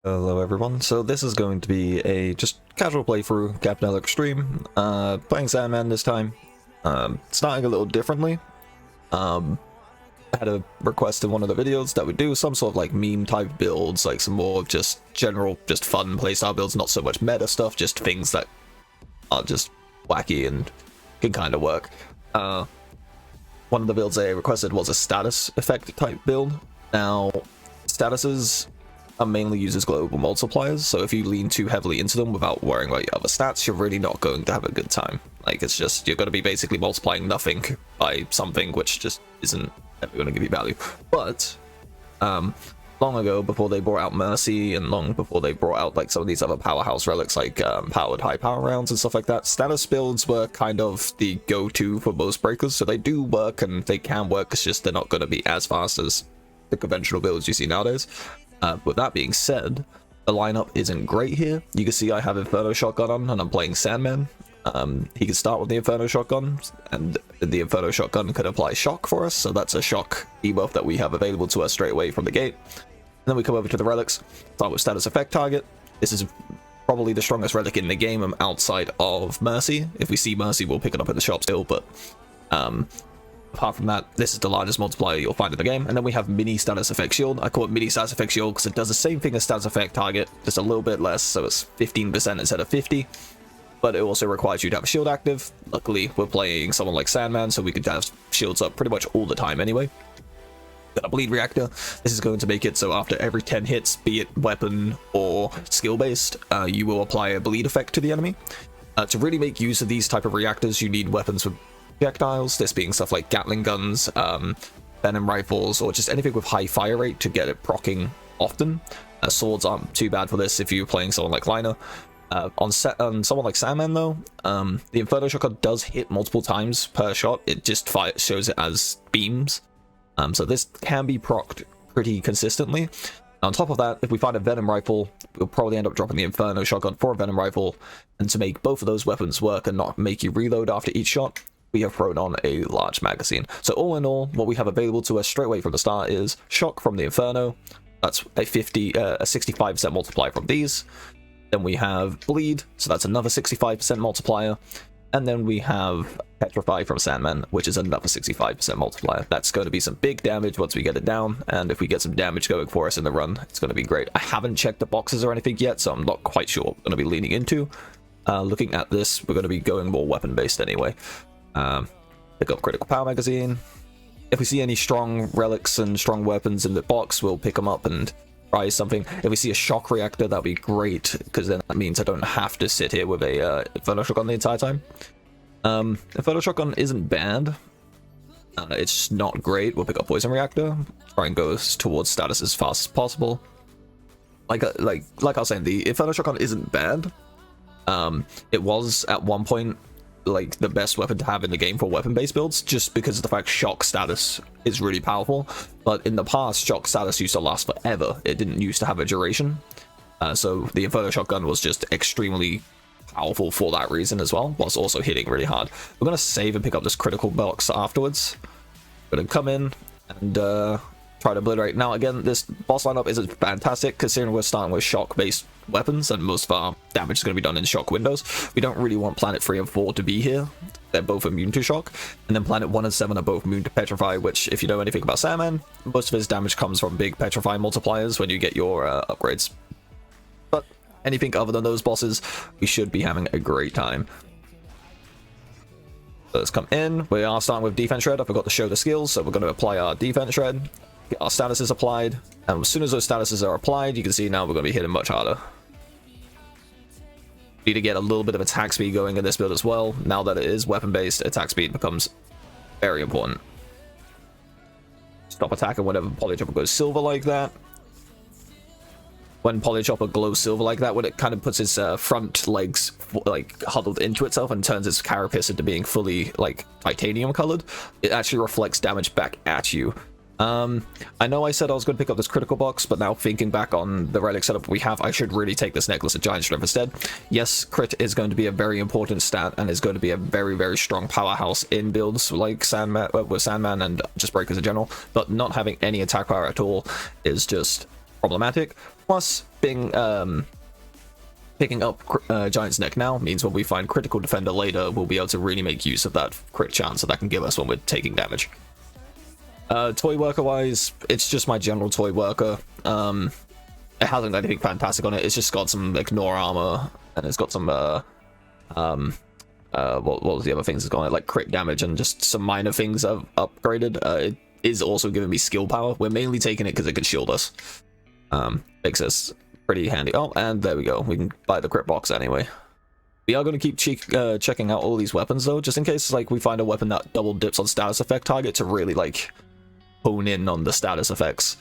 Hello everyone, so this is going to be a just casual playthrough, Campanella Extreme, playing Sandman this time, starting a little differently. I had a request in one of the videos that we do some sort of like meme type builds, like some more just general, just fun playstyle builds, not so much meta stuff, just things that are just wacky and can kind of work. One of the builds I requested was a status effect type build. Now, statuses are mainly used as global multipliers, so if you lean too heavily into them without worrying about your other stats, you're really not going to have a good time. Like, it's just, you're going to be basically multiplying nothing by something which just isn't ever going to give you value. But, long ago, before they brought out Mercy, and long before they brought out like some of these other powerhouse relics like powered high power rounds and stuff like that, status builds were kind of the go-to for most breakers, so they do work and they can work, it's just they're not going to be as fast as the conventional builds you see nowadays. With that being said, the lineup isn't great here. You can see I have Inferno Shotgun on, and I'm playing Sandman. He can start with the Inferno Shotgun, and the Inferno Shotgun could apply shock for us, so that's a shock debuff that we have available to us straight away from the gate. And then we come over to the relics, start with status effect target. This is probably the strongest relic in the game outside of Mercy. If we see Mercy, we'll pick it up in the shop still, but apart from that, this is the largest multiplier you'll find in the game. And then we have mini status effect shield. I call it mini status effect shield because it does the same thing as status effect target, just a little bit less, so it's 15% instead of 50. But it also requires you to have a shield active. Luckily, we're playing someone like Sandman, so we could have shields up pretty much all the time anyway. Got a bleed reactor. This is going to make it so after every 10 hits, be it weapon or skill based, you will apply a bleed effect to the enemy. To really make use of these type of reactors, you need weapons with projectiles, this being stuff like Gatling guns, venom rifles, or just anything with high fire rate to get it proccing often. Swords aren't too bad for this if you're playing someone like Liner. On someone like Sandman though, the Inferno Shotgun does hit multiple times per shot. It just shows it as beams. So this can be procced pretty consistently. On top of that, if we find a Venom Rifle, we'll probably end up dropping the Inferno Shotgun for a Venom Rifle. And to make both of those weapons work and not make you reload after each shot, we have thrown on a large magazine. So all in all, what we have available to us straight away from the start is Shock from the Inferno. That's a 65% multiplier from these. Then we have Bleed, so that's another 65% multiplier. And then we have Petrify from Sandman, which is another 65% multiplier. That's going to be some big damage once we get it down, and if we get some damage going for us in the run, it's going to be great. I haven't checked the boxes or anything yet, so I'm not quite sure what I'm going to be leaning into. Looking at this, we're going to be going more weapon-based anyway. Pick up critical power magazine. If we see any strong relics and strong weapons in the box, we'll pick them up and try something. If we see a shock reactor, that'd be great, because then that means I don't have to sit here with a Inferno Shotgun the entire time. Inferno Shotgun isn't bad. It's just not great. We'll pick up poison reactor, try and go towards status as fast as possible. Like I was saying, the Inferno Shotgun isn't bad. It was at one point like the best weapon to have in the game for weapon-based builds, just because of the fact shock status is really powerful. But in the past, shock status used to last forever. It didn't used to have a duration. So the Inferno Shotgun was just extremely powerful for that reason as well, whilst also hitting really hard. We're going to save and pick up this critical box afterwards. We're going to come in and try to obliterate. Now again, this boss lineup isn't fantastic considering we're starting with shock based weapons and most of our damage is going to be done in shock windows. We don't really want planet 3 and 4 to be here. They're both immune to shock, and then planet 1 and 7 are both immune to petrify, which if you know anything about Sandman, most of his damage comes from big petrify multipliers when you get your upgrades. But anything other than those bosses, we should be having a great time. So let's come in. We are starting with defense shred. I forgot to show the skills, so we're going to apply our defense shred, get our statuses applied, and as soon as those statuses are applied, you can see now we're going to be hitting much harder. Need to get a little bit of attack speed going in this build as well. Now that it is weapon based, attack speed becomes very important. Stop attacking whenever Polychopper goes silver like that. When Polychopper glows silver like that, when it kind of puts its front legs like huddled into itself and turns its carapace into being fully like titanium colored, it actually reflects damage back at you. I know I said I was going to pick up this critical box, but now thinking back on the relic setup we have, I should really take this necklace of giant strength instead. Yes, crit is going to be a very important stat and is going to be a very, very strong powerhouse in builds like Sandman, with Sandman and just breakers in general, but not having any attack power at all is just problematic. Plus, picking up Giant's Neck now means when we find Critical Defender later, we'll be able to really make use of that crit chance that can give us when we're taking damage. Toy worker wise, it's just my general toy worker. It hasn't got anything fantastic on it. It's just got some ignore armor, and it's got some what was the other things it's got on it, like crit damage and just some minor things I've upgraded. It is also giving me skill power. We're mainly taking it because it can shield us. Makes us pretty handy. Oh, and there we go. We can buy the crit box anyway. We are going to keep checking out all these weapons though, just in case like we find a weapon that double dips on status effect target to really like hone in on the status effects.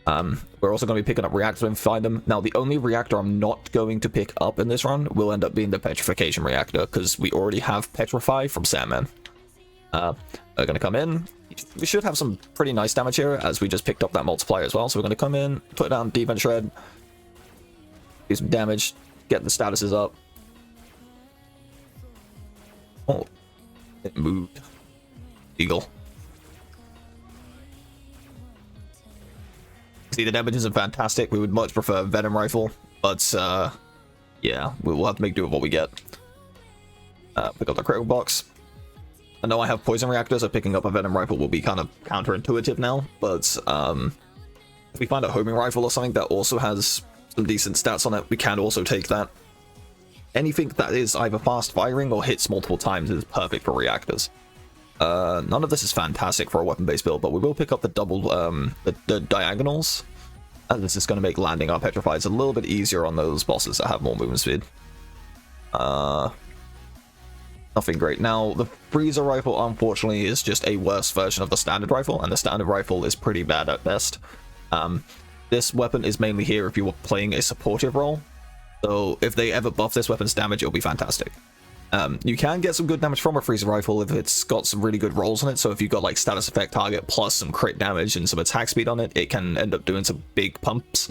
We're also going to be picking up reactors when we find them. Now, the only reactor I'm not going to pick up in this run will end up being the petrification reactor, because we already have petrify from Sandman. We're going to come in. We should have some pretty nice damage here, as we just picked up that multiplier as well. So we're going to come in, put down defense shred, do some damage, get the statuses up. Oh, it moved. Eagle. See, the damage isn't fantastic. We would much prefer Venom Rifle, but yeah, we'll have to make do with what we get. Pick up the critical box. I know I have poison reactors, so picking up a Venom Rifle will be kind of counterintuitive now, but if we find a homing rifle or something that also has some decent stats on it, we can also take that. Anything that is either fast firing or hits multiple times is perfect for reactors. None of this is fantastic for a weapon-based build, but we will pick up the double, the diagonals, and this is going to make landing our petrifies a little bit easier on those bosses that have more movement speed. Nothing great. Now, the freezer rifle, unfortunately, is just a worse version of the standard rifle, and the standard rifle is pretty bad at best. This weapon is mainly here if you were playing a supportive role, so if they ever buff this weapon's damage, it'll be fantastic. You can get some good damage from a freezer rifle if it's got some really good rolls on it. So if you've got like status effect target plus some crit damage and some attack speed on it, it can end up doing some big pumps.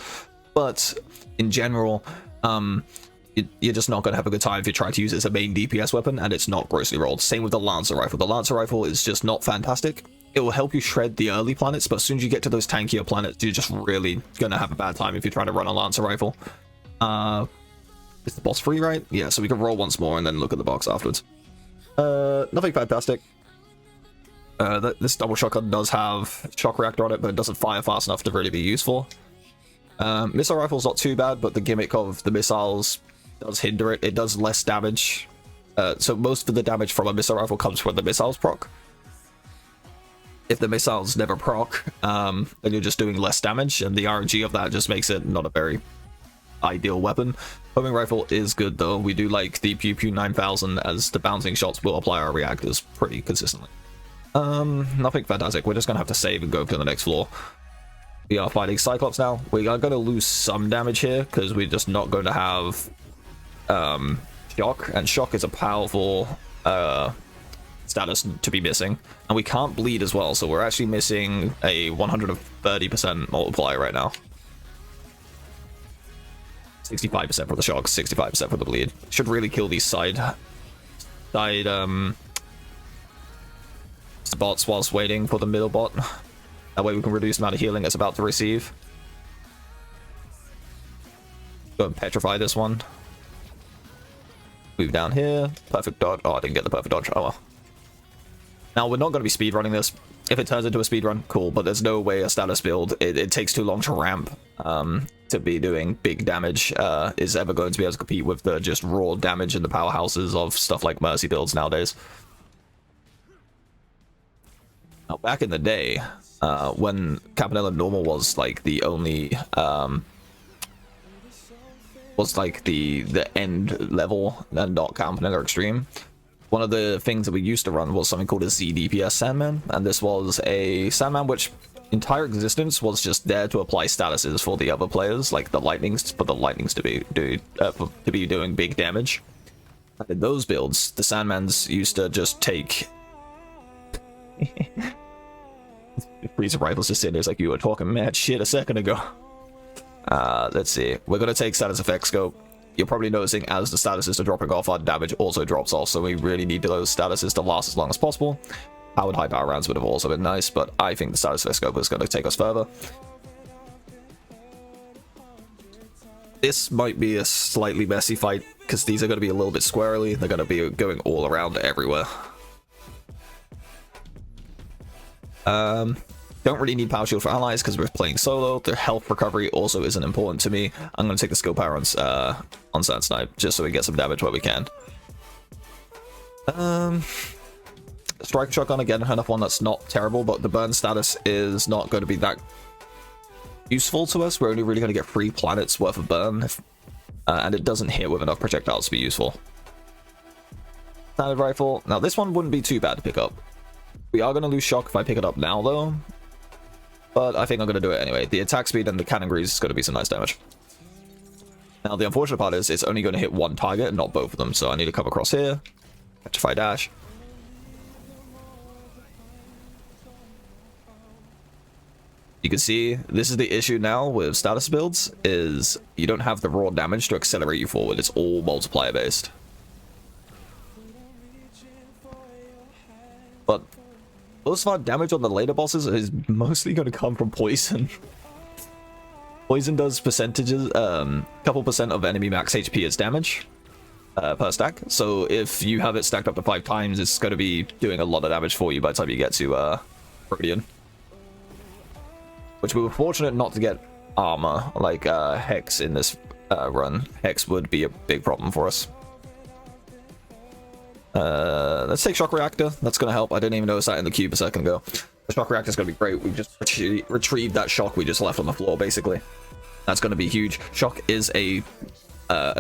But in general, you're just not going to have a good time if you try to use it as a main DPS weapon and it's not grossly rolled. Same with the Lancer rifle. The Lancer rifle is just not fantastic. It will help you shred the early planets, but as soon as you get to those tankier planets, you're just really going to have a bad time if you're trying to run a Lancer rifle. Is the boss free, right? Yeah, so we can roll once more and then look at the box afterwards. Nothing fantastic. This double shotgun does have shock reactor on it, but it doesn't fire fast enough to really be useful. Missile rifle's not too bad, but the gimmick of the missiles does hinder it. It does less damage. So most of the damage from a missile rifle comes when the missiles proc. If the missiles never proc, then you're just doing less damage, and the RNG of that just makes it not a very ideal weapon. Homing rifle is good though. We do like the Pew Pew 9000, as the bouncing shots will apply our reactors pretty consistently. Nothing fantastic. We're just gonna have to save and go to the next floor. We are fighting Cyclops now. We are gonna lose some damage here because we're just not going to have shock, and shock is a powerful status to be missing, and we can't bleed as well, so we're actually missing a 130% multiplier right now. 65% for the shock, 65% for the bleed. Should really kill these side bots whilst waiting for the middle bot. That way we can reduce the amount of healing it's about to receive. Go and petrify this one. Move down here. Perfect dodge. Oh, I didn't get the perfect dodge. Oh well. Now, we're not going to be speedrunning this. If it turns into a speedrun, cool, but there's no way a status build, it takes too long to ramp to be doing big damage, is ever going to be able to compete with the just raw damage in the powerhouses of stuff like Mercy builds nowadays. Now, back in the day, when Campanella Normal was like the only, was like the end level and not Campanella Extreme, one of the things that we used to run was something called a ZDPS Sandman, and this was a Sandman which entire existence was just there to apply statuses for the other players, like the lightnings, for the lightnings to be doing big damage. And in those builds, the Sandmans used to just take freezer rifles just sitting there, like you were talking mad shit a second ago. Let's see. We're gonna take status effect scope. You're probably noticing as the statuses are dropping off, our damage also drops off, so we really need those statuses to last as long as possible. Powered high power rounds would have also been nice, but I think the status effect scope is going to take us further. This might be a slightly messy fight, because these are going to be a little bit squirrely. They're going to be going all around everywhere. Don't really need Power Shield for allies, because we're playing solo. Their health recovery also isn't important to me. I'm going to take the skill power on Sand Snipe, just so we get some damage where we can. Strike Shotgun, again, enough one that's not terrible, but the burn status is not going to be that useful to us. We're only really going to get 3 planets worth of burn, and it doesn't hit with enough projectiles to be useful. Standard Rifle. Now, this one wouldn't be too bad to pick up. We are going to lose shock if I pick it up now, though, but I think I'm going to do it anyway. The attack speed and the cannon grease is going to be some nice damage. Now, the unfortunate part is it's only going to hit one target and not both of them, so I need to come across here, Petrify Dash. You can see this is the issue now with status builds, is you don't have the raw damage to accelerate you forward. It's all multiplier based. But most of our damage on the later bosses is mostly going to come from poison. Poison does percentages, couple percent of enemy max HP as damage per stack. So if you have it stacked up to 5 times, it's going to be doing a lot of damage for you by the time you get to Rodion. Which we were fortunate not to get armor like Hex in this run. Hex would be a big problem for us. Let's take Shock Reactor. That's going to help. I didn't even notice that in the cube a second ago. The Shock Reactor is going to be great. We just retrieved that shock we just left on the floor, basically. That's going to be huge. Shock is a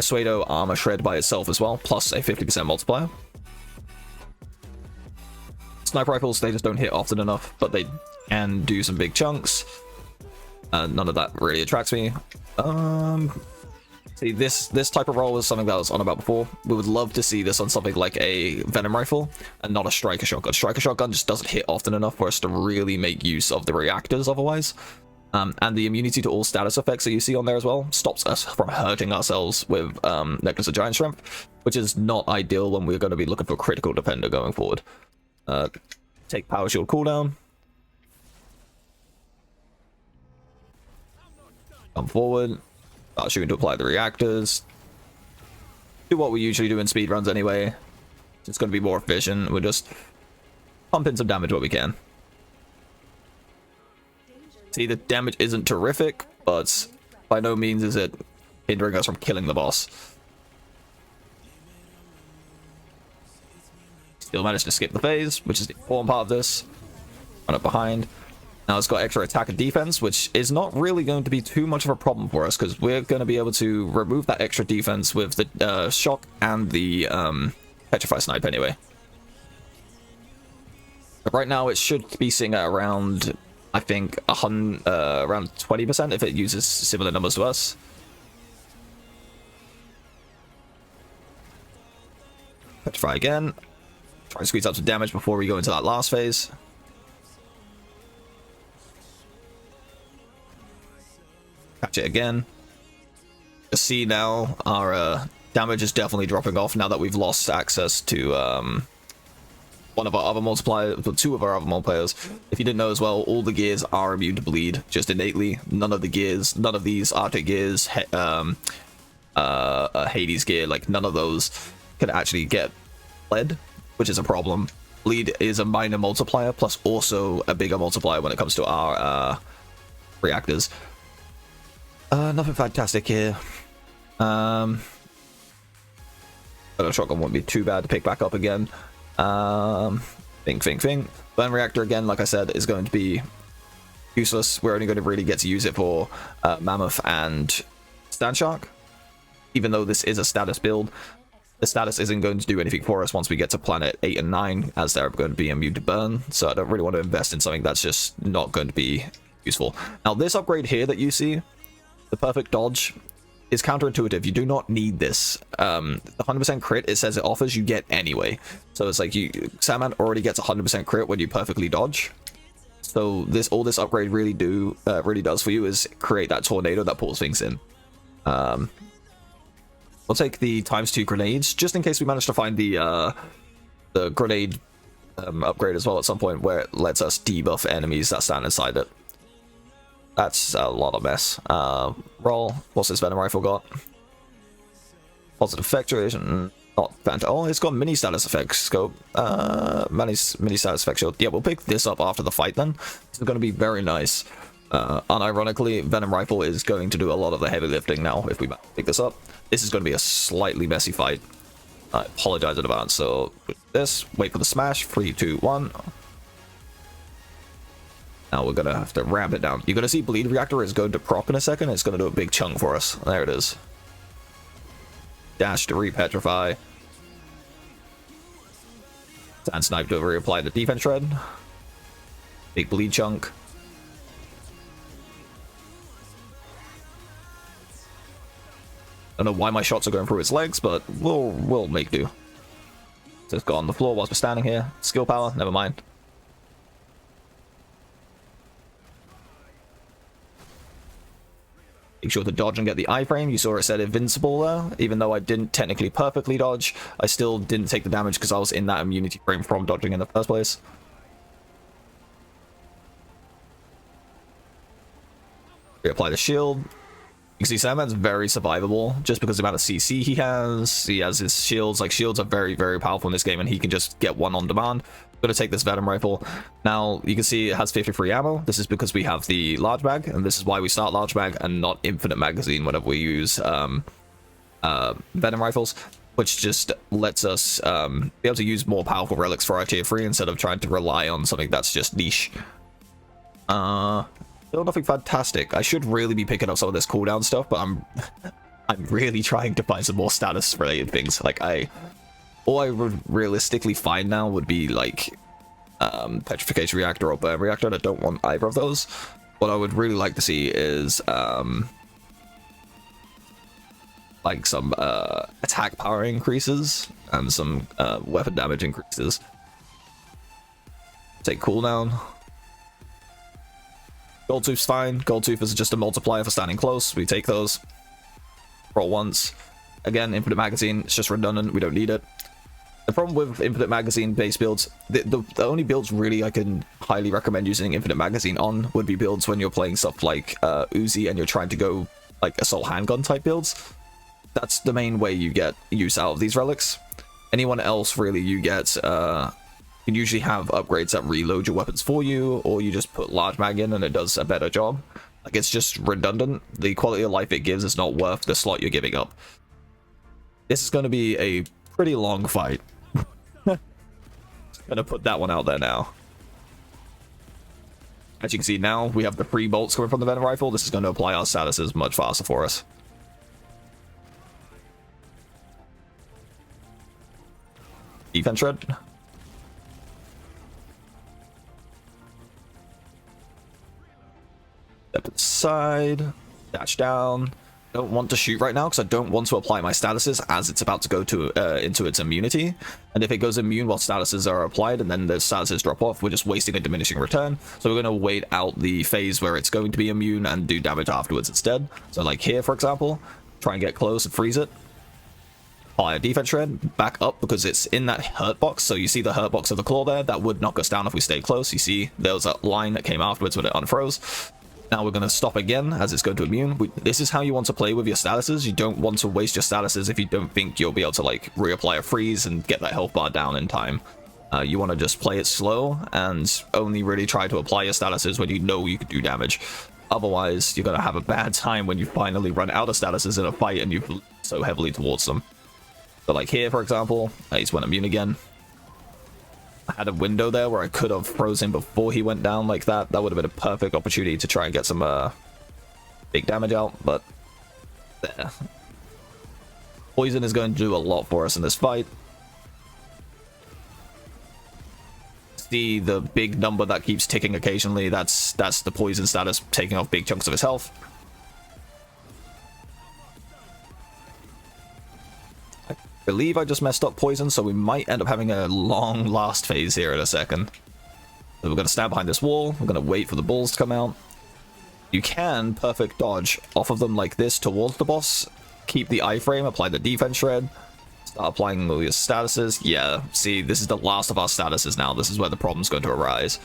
Pseudo armor shred by itself as well, plus a 50% multiplier. Sniper rifles, they just don't hit often enough, but they can do some big chunks. None of that really attracts me. See, this type of roll is something that I was on about before. We would love to see this on something like a Venom Rifle and not a Striker Shotgun. Striker Shotgun just doesn't hit often enough for us to really make use of the reactors otherwise. And the immunity to all status effects that you see on there as well stops us from hurting ourselves with Necklace of Giant Strength, which is not ideal when we're going to be looking for critical defender going forward. Take Power Shield cooldown. Come forward. Start shooting to apply the reactors. Do what we usually do in speedruns anyway. It's going to be more efficient. We'll just pump in some damage where we can. See, the damage isn't terrific, but by no means is it hindering us from killing the boss. Still managed to skip the phase, which is the important part of this. Run up behind. Now it's got extra attack and defense, which is not really going to be too much of a problem for us, because we're going to be able to remove that extra defense with the shock and the Petrify Snipe anyway. But right now it should be sitting at around, I think, around 20% if it uses similar numbers to us. Petrify again. Try and squeeze out some damage before we go into that last phase. Catch it again. You see now our damage is definitely dropping off now that we've lost access to one of our other multipliers, 2 of our other multipliers. If you didn't know as well, all the gears are immune to bleed just innately. None of the gears, none of these Arctic gears, Hades gear, like none of those can actually get bled, which is a problem. Bleed is a minor multiplier plus also a bigger multiplier when it comes to our reactors. Nothing fantastic here. But a shotgun won't be too bad to pick back up again. Think. Burn reactor again, like I said, is going to be useless. We're only going to really get to use it for Mammoth and Stand Shark. Even though this is a status build, the status isn't going to do anything for us once we get to planet 8 and 9, as they're going to be immune to burn. So I don't really want to invest in something that's just not going to be useful. Now, this upgrade here that you see, the perfect dodge, is counterintuitive. You do not need this. The 100% crit it says it offers, you get anyway. So it's like Sandman already gets 100% crit when you perfectly dodge. So all this upgrade really does for you is create that tornado that pulls things in. We'll take the ×2 grenades just in case we manage to find the grenade upgrade as well at some point, where it lets us debuff enemies that stand inside it. That's a lot of mess. Roll. What's this Venom Rifle got? Positive effect duration. Not fantastic. Oh, it's got mini status effect scope. Mini status effect shield. Yeah, we'll pick this up after the fight then. This is going to be very nice. Unironically, Venom Rifle is going to do a lot of the heavy lifting now if we pick this up. This is going to be a slightly messy fight. I apologize in advance. So, with this, wait for the smash. 3, 2, 1. Now we're going to have to ramp it down. You're going to see Bleed Reactor is going to proc in a second. It's going to do a big chunk for us. There it is. Dash to repetrify. Sand Snipe to reapply the defense shred. Big bleed chunk. I don't know why my shots are going through its legs, but we'll make do. So it's got on the floor whilst we're standing here. Skill power, never mind. Make sure to dodge and get the iframe. You saw it said invincible there. Even though I didn't technically perfectly dodge, I still didn't take the damage because I was in that immunity frame from dodging in the first place. Reapply the shield. You can see Sandman's very survivable just because of the amount of CC he has. He has his shields. Like, shields are very, very powerful in this game, and he can just get one on demand. I'm going to take this Venom Rifle. Now, you can see it has 53 ammo. This is because we have the large mag, and this is why we start large mag and not infinite magazine whenever we use Venom Rifles, which just lets us be able to use more powerful relics for our tier 3 instead of trying to rely on something that's just niche. Still nothing fantastic. I should really be picking up some of this cooldown stuff, but I'm really trying to find some more status related things. Like, all I would realistically find now would be like petrification reactor or burn reactor, and I don't want either of those. What I would really like to see is like some attack power increases and some weapon damage increases. Take cooldown. Gold Tooth's fine. Gold Tooth is just a multiplier for standing close. We take those. Roll once. Again, infinite magazine. It's just redundant. We don't need it. The problem with infinite magazine based builds, the only builds really I can highly recommend using infinite magazine on would be builds when you're playing stuff like Uzi and you're trying to go like assault handgun type builds. That's the main way you get use out of these relics. Anyone else really, you get you can usually have upgrades that reload your weapons for you, or you just put large mag in and it does a better job. Like, it's just redundant. The quality of life it gives is not worth the slot you're giving up. This is going to be a pretty long fight. Gonna put that one out there now. As you can see now, we have the free bolts coming from the Venom Rifle. This is going to apply our statuses much faster for us. Defense shred. Step to the side, dash down. Don't want to shoot right now because I don't want to apply my statuses as it's about to go to into its immunity. And if it goes immune while statuses are applied and then the statuses drop off, we're just wasting a diminishing return. So we're going to wait out the phase where it's going to be immune and do damage afterwards instead. So like here, for example, try and get close and freeze it. Apply a defense shred, back up because it's in that hurt box. So you see the hurt box of the claw there, that would knock us down if we stay close. You see there was a line that came afterwards when it unfroze. Now we're going to stop again as it's going to immune. This is how you want to play with your statuses. You don't want to waste your statuses if you don't think you'll be able to like reapply a freeze and get that health bar down in time. You want to just play it slow and only really try to apply your statuses when you know you can do damage. Otherwise, you're going to have a bad time when you finally run out of statuses in a fight and you've so heavily towards them. So like here, for example, I just went immune again. I had a window there where I could have frozen before he went down like that. That would have been a perfect opportunity to try and get some big damage out, but there. Poison is going to do a lot for us in this fight. See the big number that keeps ticking occasionally, that's the poison status taking off big chunks of his health. I believe I just messed up poison, so we might end up having a long last phase here in a second. So we're going to stand behind this wall. We're going to wait for the balls to come out. You can perfect dodge off of them like this towards the boss. Keep the iframe, apply the defense shred. Start applying all your statuses. Yeah, see, this is the last of our statuses now. This is where the problem's going to arise.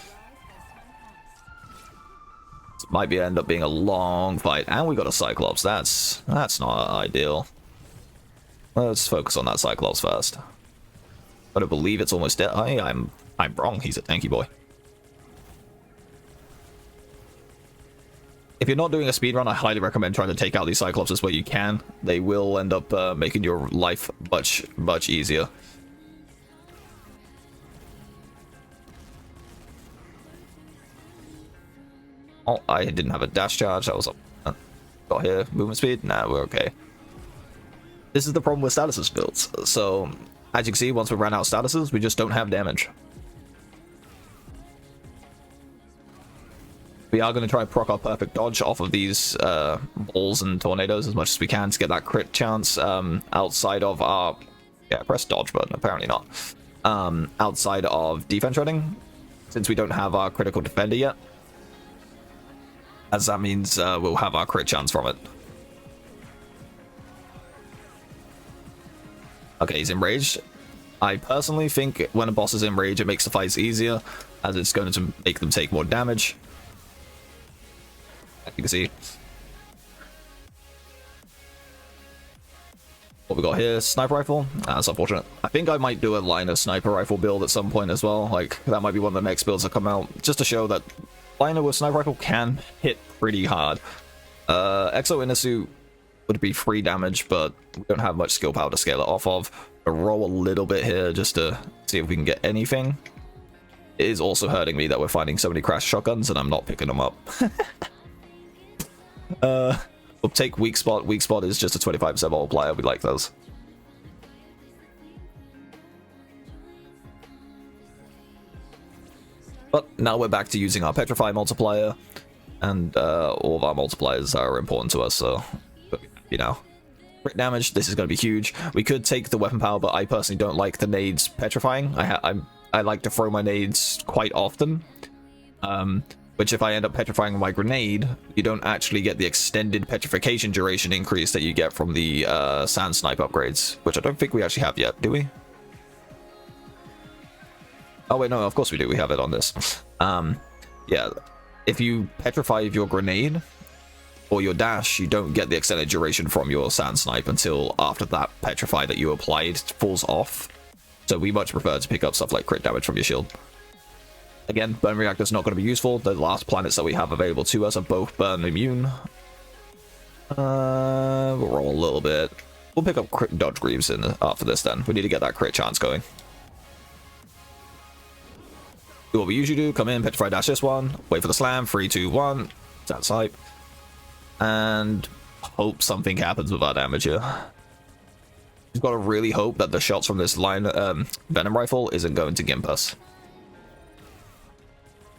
This might end up being a long fight, and we got a Cyclops. That's not ideal. Let's focus on that Cyclops first. I don't believe it's almost dead. I'm wrong. He's a tanky boy. If you're not doing a speedrun, I highly recommend trying to take out these Cyclopses where you can. They will end up making your life much easier. Oh, I didn't have a dash charge. That was up. Got here. Movement speed? Nah, we're okay. This is the problem with statuses builds. So, as you can see, once we ran out of statuses, we just don't have damage. We are going to try and proc our perfect dodge off of these balls and tornadoes as much as we can to get that crit chance outside of our... Yeah, press dodge button, apparently not. Outside of defense shredding, since we don't have our critical defender yet. As that means we'll have our crit chance from it. Okay, he's enraged. I personally think when a boss is enraged, it makes the fights easier, as it's going to make them take more damage. As you can see. What we got here, sniper rifle. That's unfortunate. I think I might do a liner sniper rifle build at some point as well. Like, that might be one of the next builds that come out, just to show that liner with sniper rifle can hit pretty hard. Exo inner suit would be free damage, but we don't have much skill power to scale it off of. I'll roll a little bit here just to see if we can get anything. It is also hurting me that we're finding so many crash shotguns and I'm not picking them up. We'll take weak spot. Weak spot is just a 25% multiplier. We like those. But now we're back to using our petrify multiplier, and all of our multipliers are important to us, so you know. Crit damage, this is going to be huge. We could take the weapon power, but I personally don't like the nades petrifying. I like to throw my nades quite often, which if I end up petrifying my grenade, you don't actually get the extended petrification duration increase that you get from the sand snipe upgrades, which I don't think we actually have yet, do we? Oh wait, no, of course we do. We have it on this. Yeah, if you petrify your grenade or your dash, you don't get the extended duration from your sand snipe until after that petrify that you applied falls off. So we much prefer to pick up stuff like crit damage from your shield. Again, burn reactor is not going to be useful. The last planets that we have available to us are both burn immune. We'll roll a little bit. We'll pick up crit dodge greaves after this then. We need to get that crit chance going. Do what we usually do, come in, petrify dash this one, wait for the slam, 3, 2, 1, sand snipe, and hope something happens with our damage here. We've got to really hope that the shots from this line venom rifle isn't going to gimp us.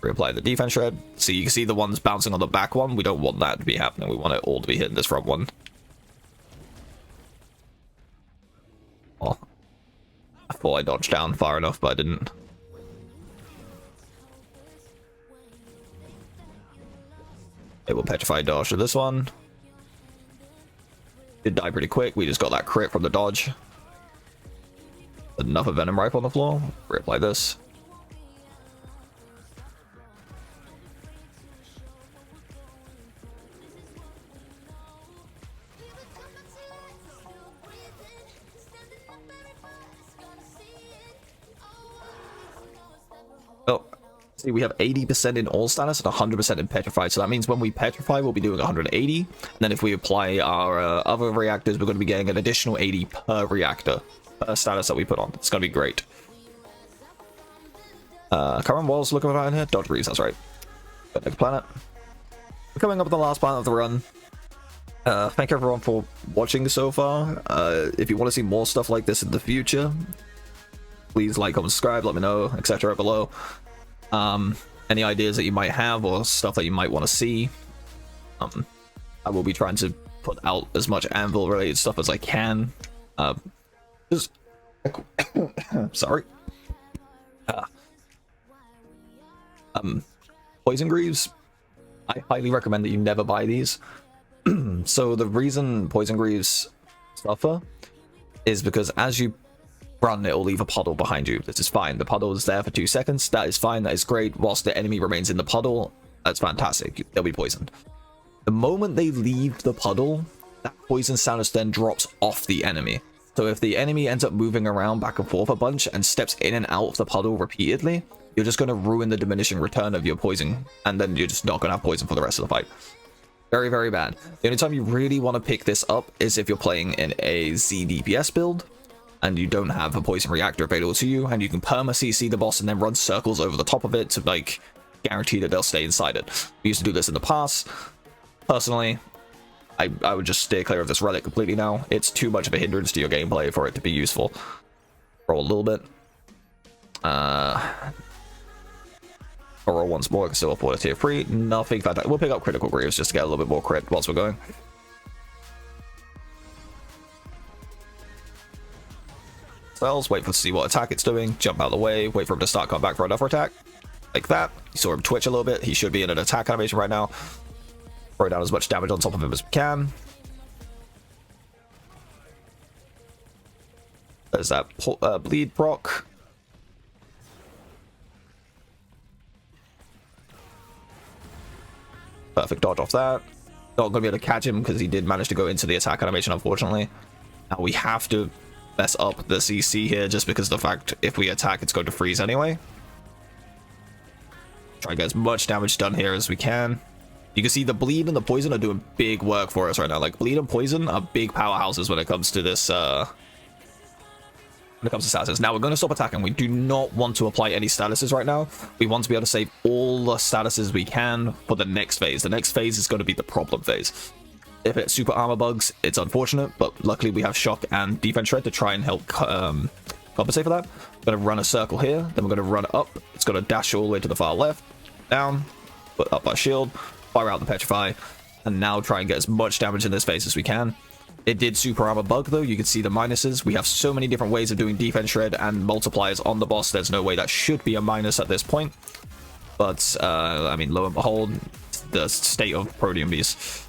Reapply the defense shred. So you can see the ones bouncing on the back one. We don't want that to be happening. We want it all to be hitting this front one. Oh, I thought I dodged down far enough, but I didn't. It will petrify dodge to this one. Did die pretty quick. We just got that crit from the dodge. Another venom rifle on the floor. Reapply this. Oh, see, we have 80% in all status and 100% in petrify. So that means when we petrify, we'll be doing 180. And then if we apply our other reactors, we're going to be getting an additional 80 per reactor, per status that we put on. It's going to be great. Current walls looking around here. Dodge Breeze, that's right. Next planet. We're coming up with the last planet of the run. Thank everyone for watching so far. If you want to see more stuff like this in the future, please like, comment, subscribe, let me know, etc. below. Any ideas that you might have or stuff that you might want to see. I will be trying to put out as much Anvil related stuff as I can. Sorry. Poison Greaves. I highly recommend that you never buy these. So the reason Poison Greaves suffer is because as you run, it will leave a puddle behind you. This is fine. The puddle is there for 2 seconds. That is fine. That is great. Whilst the enemy remains in the puddle, That's fantastic. They'll be poisoned. The moment they leave the puddle, that poison status then drops off the enemy. So if the enemy ends up moving around back and forth a bunch and steps in and out of the puddle repeatedly, you're just going to ruin the diminishing return of your poison, and then you're just not going to have poison for the rest of the fight. Very, very bad. The only time you really want to pick this up is if you're playing in a Z DPS build, and you don't have a poison reactor available to you, and you can perma CC the boss and then run circles over the top of it to, like, guarantee that they'll stay inside it. We used to do this in the past. Personally, I would just steer clear of this relic completely now. It's too much of a hindrance to your gameplay for it to be useful. Roll a little bit. Or roll once more, I can still afford a tier 3. Nothing fantastic. We'll pick up critical greaves just to get a little bit more crit whilst we're going. Spells, wait for to see what attack it's doing, jump out of the way, wait for him to start coming back for another attack. Like that. You saw him twitch a little bit. He should be in an attack animation right now. Throw down as much damage on top of him as we can. There's that bleed proc. Perfect dodge off that. Not going to be able to catch him because he did manage to go into the attack animation, unfortunately. Now we have to mess up the CC here just because of the fact if we attack, it's going to freeze anyway. Try and get as much damage done here as we can. You can see the bleed and the poison are doing big work for us right now. Like, bleed and poison are big powerhouses when it comes to this, when it comes to statuses. Now, we're going to stop attacking. We do not want to apply any statuses right now. We want to be able to save all the statuses we can for the next phase. The next phase is going to be the problem phase. If it's super armor bugs, it's unfortunate, but luckily we have shock and defense shred to try and help compensate for that. We're going to run a circle here, then we're going to run up. It's going to dash all the way to the far left, down, put up our shield, fire out the petrify, and now try and get as much damage in this phase as we can. It did super armor bug though. You can see the minuses. We have so many different ways of doing defense shred and multipliers on the boss. There's no way that should be a minus at this point. But I mean, lo and behold, the state of Protean Beast.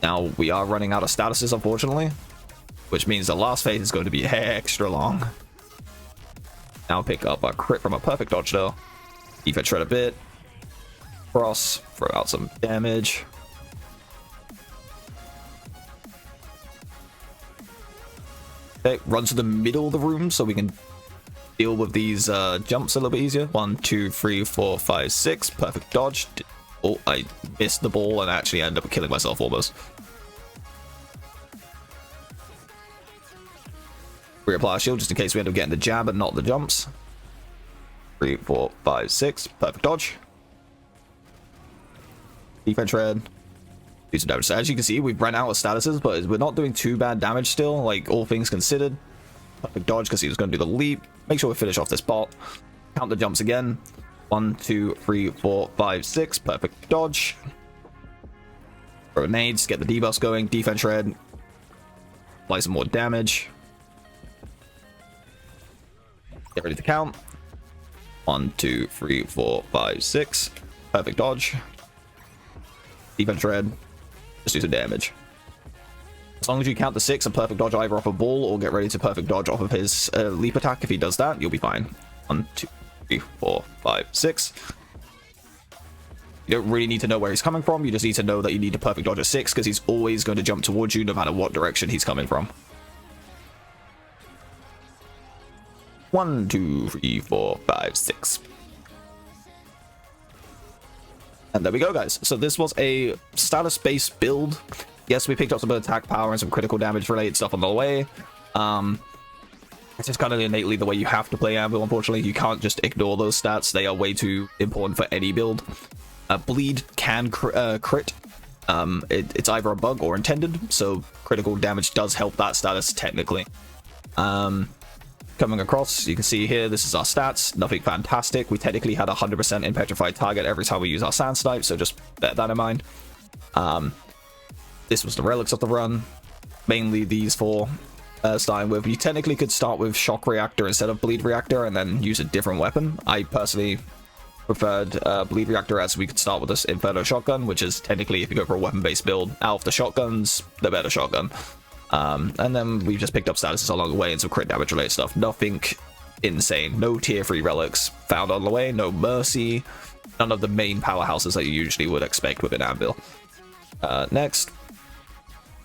Now we are running out of statuses, unfortunately, which means the last phase is going to be extra long. Now pick up our crit from a perfect dodge though. Defense shred a bit. Cross, throw out some damage. Okay, run to the middle of the room so we can deal with these jumps a little bit easier. 1, 2, 3, 4, 5, 6. Perfect dodge. Oh, I missed the ball and actually ended up killing myself almost. Reapply our shield just in case we end up getting the jab and not the jumps. 3, 4, 5, 6. Perfect dodge. Defense shred. Do some damage. So as you can see, we've run out of statuses, but we're not doing too bad damage still, like all things considered. Perfect dodge because he was going to do the leap. Make sure we finish off this bot. Count the jumps again. 1, 2, 3, 4, 5, 6. Perfect dodge. Grenades, get the debuffs going. Defense shred. Apply some more damage. Get ready to count. 1, 2, 3, 4, 5, 6. Perfect dodge. Defense shred. Just do some damage. As long as you count the 6 and perfect dodge either off a ball or get ready to perfect dodge off of his leap attack, if he does that, you'll be fine. 1, 2, 3, 4, 5, 6. You don't really need to know where he's coming from. You just need to know that you need to perfect dodge at 6 because he's always going to jump towards you no matter what direction he's coming from. 1, 2, 3, 4, 5, 6. And there we go, guys. So this was a status-based build. Yes, we picked up some attack power and some critical damage related stuff on the way. It's just kind of innately the way you have to play Anvil, unfortunately. You can't just ignore those stats. They are way too important for any build. Bleed can crit. It's either a bug or intended, so critical damage does help that status technically. Coming across, you can see here, this is our stats. Nothing fantastic. We technically had 100% in petrified target every time we use our sand snipe, so just bear that in mind. This was the relics of the run. Mainly these four. Starting with, you technically could start with shock reactor instead of bleed reactor and then use a different weapon. I personally preferred bleed reactor, as we could start with this inferno shotgun, which is technically, if you go for a weapon-based build, out of the shotguns, the better shotgun. And then we just picked up statuses along the way and some crit damage related stuff. Nothing insane. No tier 3 relics found on the way. No mercy. none of the main powerhouses that you usually would expect with an Anvil. Next,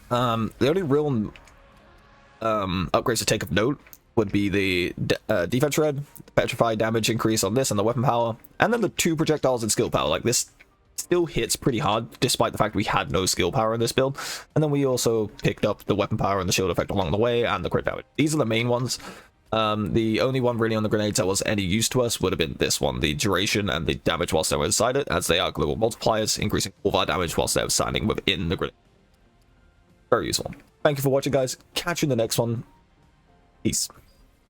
the only real upgrades to take of note would be the defense red, the petrify damage increase on this, and the weapon power, and then the 2 projectiles and skill power. Like, this still hits pretty hard, despite the fact we had no skill power in this build. And then we also picked up the weapon power and the shield effect along the way, and the crit damage. These are the main ones. The only one really on the grenades that was any use to us would have been this one, the duration and the damage whilst they were inside it, as they are global multipliers, increasing all of our damage whilst they're standing within the grenade. Very useful. Thank you for watching, guys. Catch you in the next one. Peace.